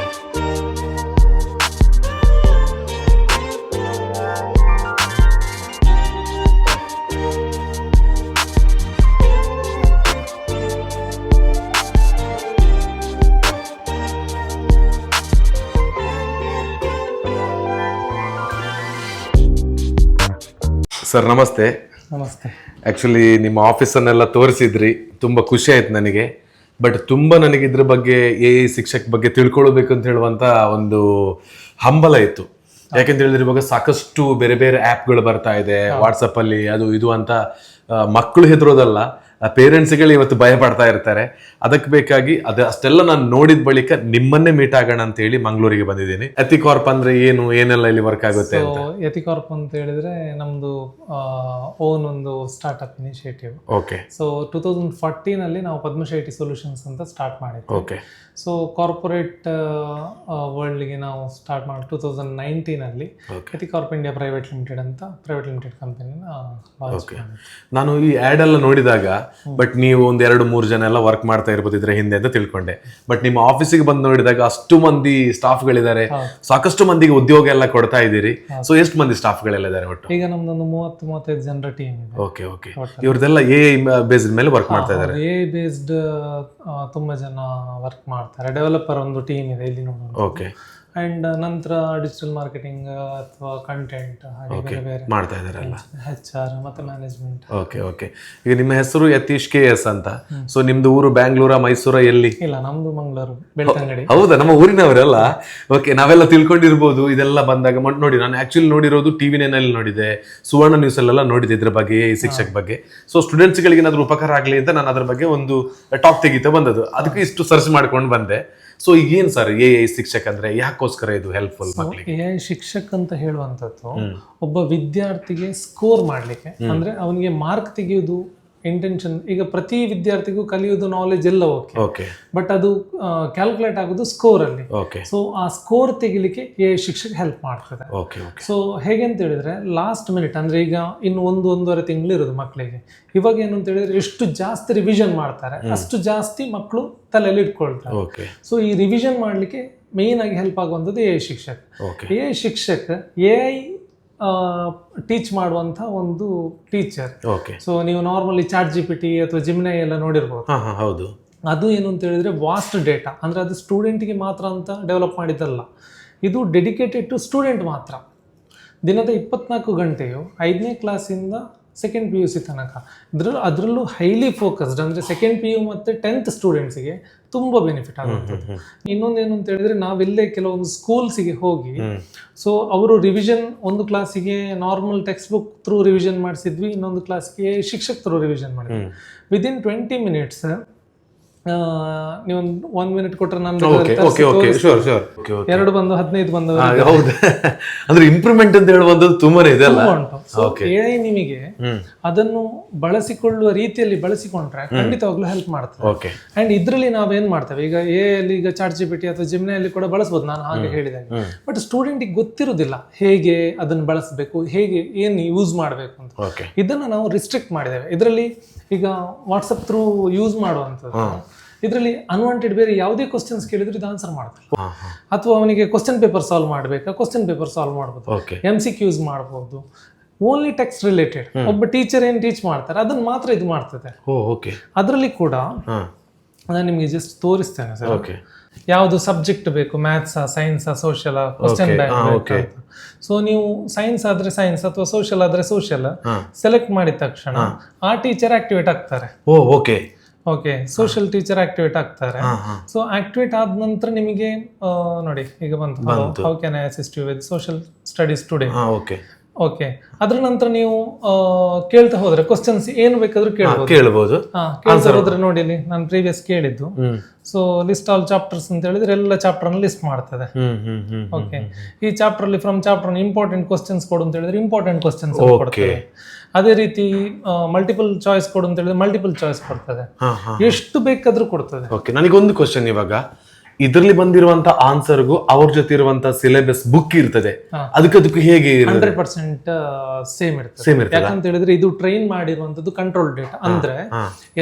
ಸರ್ ನಮಸ್ತೆ. ನಮಸ್ತೆ. ಆ್ಯಕ್ಚುಲಿ ನಿಮ್ಮ ಆಫೀಸನ್ನೆಲ್ಲ ತೋರಿಸಿದ್ರಿ, ತುಂಬ ಖುಷಿ ಆಯ್ತು ನನಗೆ. ಬಟ್ ತುಂಬ ನನಗೆ ಇದ್ರ ಬಗ್ಗೆ AI ಶಿಕ್ಷಕ್ ಬಗ್ಗೆ ತಿಳ್ಕೊಳ್ಬೇಕು ಅಂತ ಹೇಳುವಂಥ ಒಂದು ಹಂಬಲ ಇತ್ತು. ಯಾಕೆಂತ ಹೇಳಿದ್ರೆ ಇವಾಗ ಸಾಕಷ್ಟು ಬೇರೆ ಬೇರೆ ಆ್ಯಪ್ಗಳು ಬರ್ತಾ ಇದೆ ವಾಟ್ಸಪ್ಪಲ್ಲಿ, ಅದು ಇದು ಅಂತ ಮಕ್ಕಳು ಹೆದರೋದಲ್ಲ, ಪೇರೆಂಟ್ಸ್ಗಳು ಇವತ್ತು ಭಯ ಪಡ್ತಾ ಇರ್ತಾರೆ. ಅದಕ್ಕೆ ಬೇಕಾಗಿ ಅಷ್ಟೆಲ್ಲ ನಾನು ನೋಡಿದ ಬಳಿಕ ನಿಮ್ಮನ್ನೇ ಮೀಟ್ ಆಗೋಣ ಅಂತ ಹೇಳಿ ಮಂಗಳೂರಿಗೆ ಬಂದಿದ್ದೀನಿ. ಎಥಿಕಾರ್ಪ್ ಅಂದ್ರೆ ಏನು, ಏನೆಲ್ಲ ಇಲ್ಲಿ ವರ್ಕ್ ಆಗುತ್ತೆ ಅಂತ? ಎಥಿಕಾರ್ಪ್ ಅಂತ ಹೇಳಿದ್ರೆ ನಮ್ದು ಓನ್ ಒಂದು ಸ್ಟಾರ್ಟ್ಅಪ್ ಇನಿಷಿಯೇಟಿವ್. ಓಕೆ. ಸೊ 2014 ಅಲ್ಲಿ ನಾವು ಪದ್ಮಶೆಟ್ಟಿ ಸೊಲ್ಯೂಷನ್ಸ್ ಅಂತ ಸ್ಟಾರ್ಟ್ ಮಾಡಿದ್ವಿ. ಓಕೆ. ಸೊ ಕಾರ್ಪೊರೇಟ್ ವರ್ಲ್ಡ್ಗೆ ನಾವು ಸ್ಟಾರ್ಟ್ ಮಾಡಿ 2019 ಅಲ್ಲಿ ಎಥಿಕಾರ್ಪ್ ಇಂಡಿಯಾ ಪ್ರೈವೇಟ್ ಲಿಮಿಟೆಡ್ ಕಂಪನಿನ. ನಾನು ಈ ಆ್ಯಡ್ ಎಲ್ಲ ನೋಡಿದಾಗ ಬಟ್ ನೀವು ಒಂದು 2-3 ಜನ ಎಲ್ಲ ವರ್ಕ್ ಮಾಡ್ತಾ ಇರ್ಬೋದು ಇದ್ರ ಹಿಂದೆ ಅಂತ ತಿಳ್ಕೊಂಡೆ. ಬಟ್ ನಿಮ್ಮ ಆಫೀಸಿಗೆ ಬಂದು ನೋಡಿದಾಗ ಅಷ್ಟು ಮಂದಿ ಸ್ಟಾಫ್ಗಳಿದ್ದಾರೆ, ಸಾಕಷ್ಟು ಮಂದಿಗೆ ಉದ್ಯೋಗ ಎಲ್ಲ ಕೊಡ್ತಾ ಇದ್ದೀರಿ. ಸೊ ಎಷ್ಟು ಮಂದಿ ಸ್ಟಾಫ್ಗಳೆಲ್ಲ ಇದ್ದಾರೆ ಒಟ್ಟು? ಈಗ ನಮ್ದೊಂದು 30-35 ಜನರ ಟೀಮ್ ಇದೆ. Okay okay. ಇವ್ರದೆಲ್ಲ AI ಬೇಸ್ಡ್ ಮೇಲೆ ವರ್ಕ್ ಮಾಡ್ತಾ ಇದ್ದಾರೆ? AI ಬೇಸ್ಡ್ ತುಂಬಾ ಜನ ವರ್ಕ್ ಮಾಡ್ತಾರೆ. ಡೆವಲಪರ್ ಒಂದು ಟೀಮ್ ಇದೆ ಇಲ್ಲಿ ನೋಡೋಣ. ಓಕೆ. ಅಂಡ್ ನಂತರ ಡಿಜಿಟಲ್ ಮಾರ್ಕೆಟಿಂಗ್ ಅಥವಾ ಕಂಟೆಂಟ್ ಹಾಗೆ ಬೇರೆ ಬೇರೆ ಮಾಡ್ತಾ ಇದ್ದಾರಲ್ಲ, HR ಮತ್ತೆ ಮ್ಯಾನೇಜ್ಮೆಂಟ್. Okay okay. ಈಗ ನಿಮ್ಮ ಹೆಸರು ಯತೀಶ್ KS ಅಂತ. ಸೊ ನಿಮ್ದು ಊರು ಬ್ಯಾಂಗ್ಳೂರ, ಮೈಸೂರ, ಎಲ್ಲಿ? ಇಲ್ಲ, ನಮ್ದು ಮಂಗಳೂರು, ಬೆಳ್ತಂಗಡಿ. ಹೌದಾ, ನಮ್ಮ ಊರಿನವರಲ್ಲ. ಓಕೆ, ನಾವೆಲ್ಲ ತಿಳ್ಕೊಂಡಿರ್ಬೋದು ಇದೆಲ್ಲ ಬಂದಾಗ. ನೋಡಿ, ನಾನು ಆಕ್ಚುಲಿ ನೋಡಿರೋದು TV9 ಅಲ್ಲಿ ನೋಡಿದೆ, ಸುವರ್ಣ ನ್ಯೂಸ್ ಅಲ್ಲೆಲ್ಲ ನೋಡಿದೆ ಇದ್ರ ಬಗ್ಗೆ, AI ಶಿಕ್ಷಕ್ ಬಗ್ಗೆ. ಸೊ ಸ್ಟೂಡೆಂಟ್ಸ್ಗಳಿಗೆ ಏನಾದ್ರು ಉಪಕಾರ ಆಗಲಿ ಅಂತ ನಾನು ಅದ್ರ ಬಗ್ಗೆ ಒಂದು ಟಾಕ್ ತೆಗಿತಾ ಬಂದದ್ದು, ಅದಕ್ಕೆ ಇಷ್ಟು ಸರ್ಚ್ ಮಾಡ್ಕೊಂಡು ಬಂದೆ. ಸೊ ಏನ್ ಸರ್ AI ಶಿಕ್ಷಕ್ ಅಂದ್ರೆ, ಯಾಕೋಸ್ಕರ ಇದು ಹೆಲ್ಪ್ಫುಲ್ ಮಕ್ಕಳಿಗೆ? AI ಶಿಕ್ಷಕ್ ಅಂತ ಹೇಳುವಂಥದ್ದು ಒಬ್ಬ ವಿದ್ಯಾರ್ಥಿಗೆ ಸ್ಕೋರ್ ಮಾಡ್ಲಿಕ್ಕೆ, ಅಂದ್ರೆ ಅವನಿಗೆ ಮಾರ್ಕ್ ತೆಗೆಯುವುದು ಇಂಟೆನ್ಷನ್. ಈಗ ಪ್ರತಿ ವಿದ್ಯಾರ್ಥಿಗೂ ಕಲಿಯುವುದು ನಾಲೆಜ್ ಎಲ್ಲ ಓಕೆ, ಬಟ್ ಅದು ಕ್ಯಾಲ್ಕುಲೇಟ್ ಆಗೋದು ಸ್ಕೋರ್ ಅಲ್ಲಿ. ಸೊ ಆ ಸ್ಕೋರ್ ತೆಗಿಲಿಕ್ಕೆ AI ಶಿಕ್ಷಕ ಹೆಲ್ಪ್ ಮಾಡ್ತದೆ. ಸೊ ಹೇಗೆ ಅಂತ ಹೇಳಿದ್ರೆ ಲಾಸ್ಟ್ ಮಿನಿಟ್, ಅಂದ್ರೆ ಈಗ ಇನ್ನು 1-1.5 ತಿಂಗಳು ಇರೋದು ಮಕ್ಕಳಿಗೆ. ಇವಾಗ ಏನು ಅಂತ ಹೇಳಿದ್ರೆ ಎಷ್ಟು ಜಾಸ್ತಿ ರಿವಿಷನ್ ಮಾಡ್ತಾರೆ ಅಷ್ಟು ಜಾಸ್ತಿ ಮಕ್ಕಳು ತಲೆಯಲ್ಲಿ ಇಟ್ಕೊಳ್ತಾರೆ. ಸೊ ಈ ರಿವಿಷನ್ ಮಾಡ್ಲಿಕ್ಕೆ ಮೇನ್ ಆಗಿ ಹೆಲ್ಪ್ ಆಗುವಂಥದ್ದು AI ಶಿಕ್ಷಕ. AI ಶಿಕ್ಷಕ AI ಟೀಚ್ ಮಾಡುವಂತ ಒಂದು ಟೀಚರ್. ಸೊ ನೀವು ನಾರ್ಮಲಿ ChatGPT ಅಥವಾ Gemini ಎಲ್ಲ ನೋಡಿರ್ಬೋದು. ಹೌದು. ಅದು ಏನು ಅಂತ ಹೇಳಿದ್ರೆ ವಾಸ್ಟ್ ಡೇಟಾ, ಅಂದರೆ ಅದು ಸ್ಟೂಡೆಂಟಿಗೆ ಮಾತ್ರ ಅಂತ ಡೆವಲಪ್ ಮಾಡಿದ್ದಲ್ಲ, ಇದು ಡೆಡಿಕೇಟೆಡ್ ಟು ಸ್ಟೂಡೆಂಟ್ ಮಾತ್ರ. ದಿನದ 24 ಗಂಟೆಯು 5ನೇ ಕ್ಲಾಸಿಂದ 2nd PUC ತನಕ ಅದರಲ್ಲೂ ಹೈಲಿ ಫೋಕಸ್ಡ್, ಅಂದರೆ 2nd PU ಮತ್ತು 10th ಸ್ಟೂಡೆಂಟ್ಸಿಗೆ ತುಂಬ ಬೆನಿಫಿಟ್ ಆಗುವಂಥದ್ದು. ಇನ್ನೊಂದೇನು ಅಂತ ಹೇಳಿದ್ರೆ, ನಾವೆಲ್ಲೇ ಕೆಲವೊಂದು ಸ್ಕೂಲ್ಸಿಗೆ ಹೋಗಿ ಸೊ ಅವರು ರಿವಿಷನ್, ಒಂದು ಕ್ಲಾಸಿಗೆ normal text book through revision ಮಾಡಿಸಿದ್ವಿ, ಇನ್ನೊಂದು ಕ್ಲಾಸ್ಗೆ ಶಿಕ್ಷಕ ಥ್ರೂ ರಿವಿಷನ್ ಮಾಡಿದ್ವಿ. ವಿದಿನ್ 20 ಮಿನಿಟ್ಸ್ ನೀವೊಂದು 1 ಮಿನಿಟ್ ಕೊಟ್ಟರೆ ನಾನು 2 ಬಂದು 15 ಬಂದು ಹೌದು. ಅಂದ್ರೆ ಇಂಪ್ರೂವ್ಮೆಂಟ್ ಅಂತ ಹೇಳುವಂಥದ್ದು ತುಂಬಾನೇ ಇದೆ ಅಲ್ಲ. AI ನಿಮಗೆ ಅದನ್ನು ಬಳಸಿಕೊಳ್ಳುವ ರೀತಿಯಲ್ಲಿ ಬಳಸಿಕೊಂಡ್ರೆ ಖಂಡಿತವಾಗ್ಲೂ ಹೆಲ್ಪ್ ಮಾಡ್ತದೆ. ಅಂಡ್ ಇದ್ರಲ್ಲಿ ನಾವೇನ್ ಮಾಡ್ತೇವೆ ಈಗ AI ಈಗ ChatGPT ಅಥವಾ Gemini ಅಲ್ಲಿ ಕೂಡ ಬಳಸಬಹುದು, ನಾನು ಹಾಗೆ ಹೇಳಿದಾಗ. ಬಟ್ ಸ್ಟೂಡೆಂಟಿಗೆ ಗೊತ್ತಿರುವುದಿಲ್ಲ ಹೇಗೆ ಅದನ್ನು ಬಳಸಬೇಕು, ಹೇಗೆ ಏನು ಯೂಸ್ ಮಾಡಬೇಕು ಅಂತ. ಇದನ್ನ ನಾವು ರಿಸ್ಟ್ರಿಕ್ಟ್ ಮಾಡಿದ್ದೇವೆ. ಇದರಲ್ಲಿ ಈಗ ವಾಟ್ಸಪ್ ಥ್ರೂ ಯೂಸ್ ಮಾಡುವಂಥದ್ದು, ಇದರಲ್ಲಿ ಅನ್ವಾಂಟೆಡ್ ಬೇರೆ ಯಾವುದೇ ಕ್ವಶನ್ಸ್ ಕೇಳಿದ್ರೆ ಇದು ಆನ್ಸರ್ ಮಾಡ್ತಾರೆ. ಅಥವಾ ಅವನಿಗೆ ಕ್ವಶನ್ ಪೇಪರ್ ಸಾಲ್ವ್ ಮಾಡಬೇಕಾ, ಕ್ವಶನ್ ಪೇಪರ್ ಸಾಲ್ವ್ ಮಾಡ್ಬೋದು, MCQs ಮಾಡ್ಬೋದು. ಓನ್ಲಿ ಟೆಕ್ಸ್ಟ್ ರಿಲೇಟೆಡ್ ಒಬ್ಬ ಟೀಚರ್ ಏನು ಟೀಚ್ ಮಾಡ್ತಾರೆ ಅದನ್ನ ಮಾತ್ರ ಇದು ಮಾಡ್ತದೆ. ಅದರಲ್ಲಿ ಕೂಡ ನಾನು ನಿಮಗೆ ಜಸ್ಟ್ ತೋರಿಸ್ತೇನೆ ಸರ್, ಯಾವುದು ಸಬ್ಜೆಕ್ಟ್ ಬೇಕು, ಮ್ಯಾಥ್ಸಾ, ಸೈನ್ಸಾ, ಸೋಷಿಯಲ್, ಕ್ವಶನ್ ಬ್ಯಾಂಕ್. ಸೊ ನೀವು ಸೈನ್ಸ್ ಆದ್ರೆ ಸೈನ್ಸ್ ಅಥವಾ ಸೋಷಿಯಲ್ ಆದ್ರೆ ಸೋಷಿಯಲ್ ಸೆಲೆಕ್ಟ್ ಮಾಡಿದ ತಕ್ಷಣ ಆ ಟೀಚರ್ ಆಕ್ಟಿವೇಟ್ ಆಗ್ತಾರೆ. ಓಕೆ, ಸೋಷಿಯಲ್ ಟೀಚರ್ ಆಕ್ಟಿವೇಟ್ ಆಗ್ತಾರೆ. ಸೊ ಆಕ್ಟಿವೇಟ್ ಆದ ನಂತರ ನಿಮಗೆ ನೋಡಿ ಈಗ ಬಂತು, how can I assist you with social studies today. Okay, ಅದ್ರ ನಂತರ ನೀವು ಕೇಳ್ತಾ ಹೋದ್ರೆ ಕ್ವಶನ್ಸ್ ಏನು ಬೇಕಾದ್ರೂ ಕೇಳ್ಬೋದು. ಕೇಳ್ತಾ ಹೋದ್ರೆ ನೋಡಿ ಇಲ್ಲಿ ನಾನು ಪ್ರೀವಿಯಸ್ ಕೇಳಿದ್ದು, ಸೊ ಲಿಸ್ಟ್ ಆಲ್ ಚಾಪ್ಟರ್ಸ್ ಅಂತ ಹೇಳಿದ್ರೆ ಎಲ್ಲ ಚಾಪ್ಟರ್ ಲಿಸ್ಟ್ ಮಾಡ್ತದೆ. ಓಕೆ, ಈ ಚಾಪ್ಟರ್ ಅಲ್ಲಿ ಫ್ರಮ್ ಚಾಪ್ಟರ್ ಇಂಪಾರ್ಟೆಂಟ್ ಕ್ವಶನ್ಸ್ ಕೊಡು ಅಂತ ಹೇಳಿದ್ರೆ ಇಂಪಾರ್ಟೆಂಟ್ ಕ್ವಶನ್ಸ್ ಕೊಡ್ತದೆ. ಅದೇ ರೀತಿ ಮಲ್ಟಿಪಲ್ ಚಾಯ್ಸ್ ಕೊಡು ಅಂತ ಹೇಳಿದ್ರೆ ಮಲ್ಟಿಪಲ್ ಚಾಯ್ಸ್ ಕೊಡ್ತದೆ, ಎಷ್ಟು ಬೇಕಾದ್ರೂ ಕೊಡ್ತದೆ. ನನಗೊಂದು ಕ್ವಶನ್, ಇವಾಗ ಇದರಲ್ಲಿ ಬಂದಿರುವಂತ ಆನ್ಸರ್ಗೂ ಅವ್ರ ಜೊತೆ ಇರುವಂತ ಸಿಲೆಬಸ್ ಬುಕ್ ಇರ್ತದೆ, ಅದಕ್ಕೂ ಹೇಗೆ 100% ಸೇಮ್ ಇರ್ತದೆ. ಯಾಕಂತ ಹೇಳಿದ್ರೆ ಇದು ಟ್ರೈನ್ ಮಾಡಿರುವಂತದ್ದು ಕಂಟ್ರೋಲ್ ಡೇಟಾ, ಅಂದ್ರೆ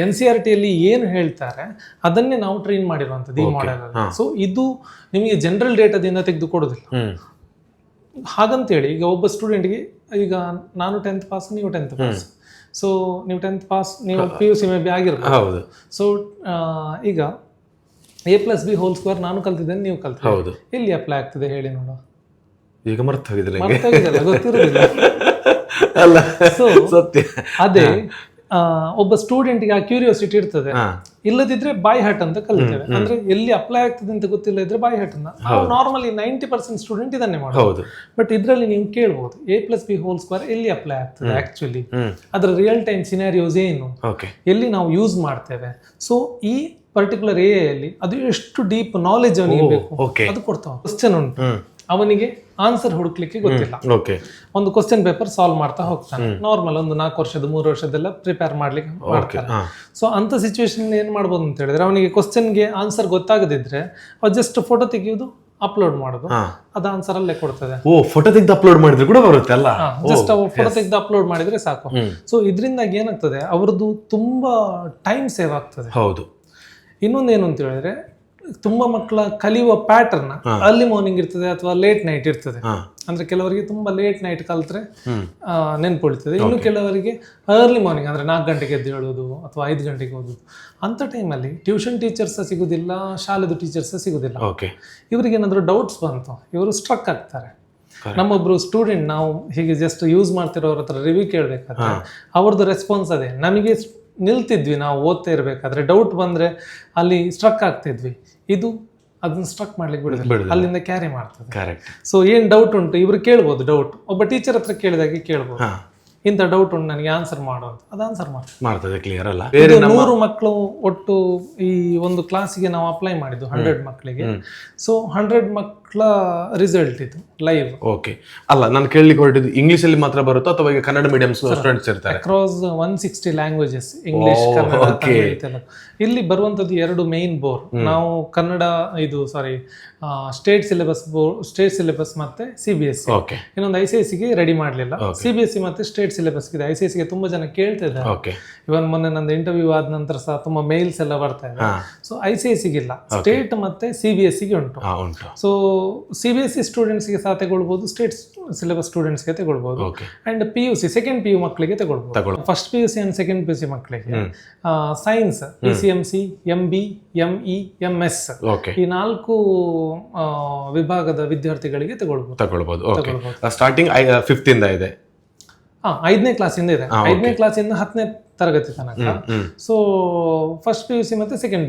NCERT ಅಲ್ಲಿ ಏನು ಹೇಳ್ತಾರೆ ಅದನ್ನೇ ನಾವು ಟ್ರೈನ್ ಮಾಡಿರುವಂತದ್ದು ಈ ಮಾಡೆಲ್ ಅಲ್ಲಿ. ಸೊ ಇದು ನಿಮಗೆ ಜನರಲ್ ಡೇಟಾದಿಂದ ತೆಗೆದು ಕೊಡುದಿಲ್ಲ. ಹಾಗಂತೇಳಿ ಈಗ ಒಬ್ಬ ಸ್ಟೂಡೆಂಟ್ಗೆ, ಈಗ ನಾನು 10th ಪಾಸ್, ನೀವು 10th ಪಾಸ್, ಸೊ ನೀವು 10th ಪಾಸ್, ನೀವು PUC ಮೇ ಬಿ ಆಗಿರ್ಬೋದು. ಸೊ ಈಗ A+B² ನಾನು ಕಲ್ತಿದ್ದೇನೆ, ನೀವು ಕಲ್ತಿದ್ದೇನೆ, ಎಲ್ಲಿ ಅಪ್ಲೈ ಆಗ್ತದೆ ಹೇಳಿ ನೋಡುವ. ಈಗ ಮರ್ತೋಗಿದ್ರೆ ಗೊತ್ತಿರೋದಿಲ್ಲ. ಸೊ ಅದೇ ಒಬ್ಬ ಸ್ಟೂಡೆಂಟ್ಗೆ ಆ ಕ್ಯೂರಿಯಾಸಿಟಿ ಇರ್ತದೆ. ಇಲ್ಲದಿದ್ರೆ ಬಾಯ್ ಹಟ್ ಅಂತ ಕಲಿತೇವೆ, ಅಂದ್ರೆ ಎಲ್ಲಿ ಅಪ್ಲೈ ಆಗ್ತದೆ ಅಂತ ಗೊತ್ತಿಲ್ಲ ಇದ್ರೆ ಬಾಯ್ ಹಟ್ ಅಂತ. ನಾರ್ಮಲಿ 90% ಸ್ಟೂಡೆಂಟ್ ಇದನ್ನೇ ಮಾಡೋದು. ಬಟ್ ಇದರಲ್ಲಿ ನೀವು ಕೇಳ್ಬೋದು A+B² ಎಲ್ಲಿ ಅಪ್ಲೈ ಆಗ್ತದೆ, ಆಕ್ಚುಲಿ ಅದರ ರಿಯಲ್ ಟೈಮ್ ಸಿನಾರಿಯೋಸ್ ಏನು, ಎಲ್ಲಿ ನಾವು ಯೂಸ್ ಮಾಡ್ತೇವೆ. ಸೊ ಈ ಪರ್ಟಿಕ್ಯುಲರ್ AI ಅಲ್ಲಿ ಅದು ಎಷ್ಟು ಡೀಪ್ ನಾಲೆಜ್ ಅವನಿಗೆ ಬೇಕು ಅದು ಕೊಡ್ತಾವ. ಕ್ವಶನ್ ಉಂಟು, ಅವನಿಗೆ ಆನ್ಸರ್ ಹುಡುಕ್ಲಿಕ್ಕೆ ಗೊತ್ತಿಲ್ಲ, ಒಂದು ಕ್ವಶನ್ ಪೇಪರ್ ಸಾಲ್ವ್ ಮಾಡ್ತಾ ಹೋಗ್ತಾನೆ. ನಾರ್ಮಲ್ ಒಂದು 4 ವರ್ಷದ 3 ವರ್ಷದೆಲ್ಲ ಪ್ರಿಪೇರ್ ಮಾಡ್ಲಿಕ್ಕೆ ಮಾಡ್ತಾರೆ. ಸೊ ಅಂತ ಸಿಚುವೇಶನ್ ಏನ್ ಮಾಡ್ಬೋದು ಅಂತ ಹೇಳಿದ್ರೆ, ಅವನಿಗೆ ಕ್ವಶನ್ಗೆ ಆನ್ಸರ್ ಗೊತ್ತಾಗದಿದ್ರೆ ಅವ್ರು ಜಸ್ಟ್ ಫೋಟೋ ತೆಗೆಯೋದು, ಅಪ್ಲೋಡ್ ಮಾಡೋದು, ಅದು ಆನ್ಸರ್ ಅಲ್ಲೇ ಕೊಡ್ತದೆ. ಫೋಟೋ ತೆಗೆದು ಅಪ್ಲೋಡ್ ಮಾಡಿದ್ರೆ ಕೂಡ ಬರುತ್ತೆ ಅಲ್ಲ, ಜಸ್ಟ್ ಫೋಟೋ ತೆಗೆದು ಅಪ್ಲೋಡ್ ಮಾಡಿದ್ರೆ ಸಾಕು. ಸೊ ಇದರಿಂದಾಗಿ ಏನಾಗ್ತದೆ, ಅವ್ರದ್ದು ತುಂಬಾ ಟೈಮ್ ಸೇವ್ ಆಗ್ತದೆ. ಹೌದು. ಇನ್ನೊಂದೇನು ಅಂತ ಹೇಳಿದ್ರೆ, ತುಂಬಾ ಮಕ್ಕಳ ಕಲಿಯುವ ಪ್ಯಾಟರ್ನ್ ಅರ್ಲಿ ಮಾರ್ನಿಂಗ್ ಇರ್ತದೆ ಅಥವಾ ಲೇಟ್ ನೈಟ್ ಇರ್ತದೆ. ಅಂದ್ರೆ ಕೆಲವರಿಗೆ ತುಂಬಾ ಲೇಟ್ ನೈಟ್ ಕಲ್ತ್ರೆ ನೆನ್ಪುಳಿತದೆ, ಇನ್ನು ಕೆಲವರಿಗೆ ಅರ್ಲಿ ಮಾರ್ನಿಂಗ್ ಅಂದ್ರೆ 4 ಗಂಟೆಗೆ ಎದ್ದು ಹೇಳೋದು ಅಥವಾ 5 ಗಂಟೆಗೆ ಓದೋದು. ಅಂತ ಟೈಮಲ್ಲಿ ಟ್ಯೂಷನ್ ಟೀಚರ್ಸ್ ಸಿಗುದಿಲ್ಲ, ಶಾಲೆದು ಟೀಚರ್ಸ್ ಸಿಗುದಿಲ್ಲ. ಇವ್ರಿಗೆ ಏನಾದ್ರು ಡೌಟ್ಸ್ ಬಂತು, ಇವರು ಸ್ಟ್ರಕ್ ಆಗ್ತಾರೆ. ನಮ್ಮೊಬ್ರು ಸ್ಟೂಡೆಂಟ್, ನಾವು ಹೀಗೆ ಜಸ್ಟ್ ಯೂಸ್ ಮಾಡ್ತಿರೋರ ಹತ್ರ ರಿವ್ಯೂ ಕೇಳಬೇಕಾದ್ರೆ ಅವ್ರದ್ದು ರೆಸ್ಪಾನ್ಸ್ ಅದೇ, ನಮಗೆ ನಿಲ್ತಿದ್ವಿ ನಾವು ಓದ್ತಾ ಇರ್ಬೇಕಾದ್ರೆ, ಡೌಟ್ ಬಂದ್ರೆ ಅಲ್ಲಿ ಸ್ಟ್ರಕ್ ಆಗ್ತಿದ್ವಿ, ಇದು ಅದನ್ನ ಸ್ಟ್ರಕ್ ಮಾಡ್ಲಿಕ್ಕೆ ಬಿಡುದಿಲ್ಲ, ಅಲ್ಲಿಂದ ಕ್ಯಾರಿ ಮಾಡ್ತದೆ. ಸೊ ಏನ್ ಡೌಟ್ ಉಂಟು ಇವ್ರು ಕೇಳ್ಬೋದು, ಡೌಟ್ ಒಬ್ಬ ಟೀಚರ್ ಹತ್ರ ಕೇಳಿದಾಗೆ ಕೇಳ್ಬೋದು, ಇಂಥ ಡೌಟ್ ಉಂಟು ನನಗೆ ಆನ್ಸರ್ ಮಾಡೋ, ಅದು ಆನ್ಸರ್ ಮಾಡ್ತದೆ. ಕ್ಲಿಯರ್ ಅಲ್ಲ. 100 ಮಕ್ಕಳು ಒಟ್ಟು ಈ ಒಂದು ಕ್ಲಾಸಿಗೆ ನಾವು ಅಪ್ಲೈ ಮಾಡಿದ್ದು 100 ಮಕ್ಕಳಿಗೆ. ಸೊ 100 ಮಕ್ಕಳ ರಿಸಲ್ಟ್ ಇದು ಲೈವ್. ಓಕೆ, ಅಲ್ಲ ನಾನು ಕೇಳಲಿಕ್ಕೆ ಹೊರಟಿದ್ದು ಇಂಗ್ಲಿಷ್ ಅಲ್ಲಿ ಮಾತ್ರ ಬರುತ್ತೋ ಅಥವಾ ಈಗ ಕನ್ನಡ ಮೀಡಿಯಂ ಸ್ಟೂಡೆಂಟ್ಸ್ ಇರ್ತಾರೆ? Across 160 languages, English, Kannada. ಇಲ್ಲಿ ಬರುವಂತದ್ದು 2 ಮೇನ್ ಬೋರ್. ನಾವು ಕನ್ನಡ ಸ್ಟೇಟ್ ಸಿಲೆಬಸ್ ಮತ್ತೆ CBSE. ಇನ್ನೊಂದು ICSE ಗೆ ರೆಡಿ ಮಾಡ್ಲಿಲ್ಲ, CBSE ಮತ್ತೆ ಸ್ಟೇಟ್ ಸಿಲೆಬಸ್ ಇದೆ. ICSE ಗೆ ತುಂಬಾ ಜನ ಕೇಳ್ತಿದ್ದಾರೆ. ಓಕೆ. ಇವನ್ ಮೊನ್ನೆ ನಂದು ಇಂಟರ್ವ್ಯೂ ಆದ ನಂತರ ಸಹ ತುಂಬಾ ಮೇಲ್ಸ್ ಎಲ್ಲ ಬರ್ತಾ ಇದೆ. ಸೊ ICSE ಗಿಲ್ಲ, ಸ್ಟೇಟ್ ಮತ್ತೆ CBSE ಗೆ ಉಂಟು. ಉಂಟು. ಸೊ CBSE ಸ್ಟೂಡೆಂಟ್ಸ್ ಗೆ ಸಹ ತಗೊಳ್ಬಹುದು, ಸ್ಟೇಟ್ ಸಿಲೆಬಸ್ ಸ್ಟೂಡೆಂಟ್ಸ್ ಗೆ ತಗೊಳ್ಬಹುದು, ಅಂಡ್ PUC ಸೆಕೆಂಡ್ PU ಮಕ್ಕಳಿಗೆ ತಗೊಳ್ಬಹುದು. First PUC and second PUC ಮಕ್ಕಳಿಗೆ science PCMC, MB, ME, MS ಈ 4 ವಿಭಾಗದ ವಿದ್ಯಾರ್ಥಿಗಳಿಗೆ ತಗೊಳ್ಬಹುದು. ಸ್ಟಾರ್ಟಿಂಗ್ 5th ಇಂದ ಇದೆ. 5ನೇ ಕ್ಲಾಸಿಂದ ಇದೆ. 5ನೇ ಕ್ಲಾಸಿಂದ 10ನೇ ತರಗತಿ ತನಕ. ಸೊ ಫಸ್ಟ್ PUC ಮತ್ತೆ ಸೆಕೆಂಡ್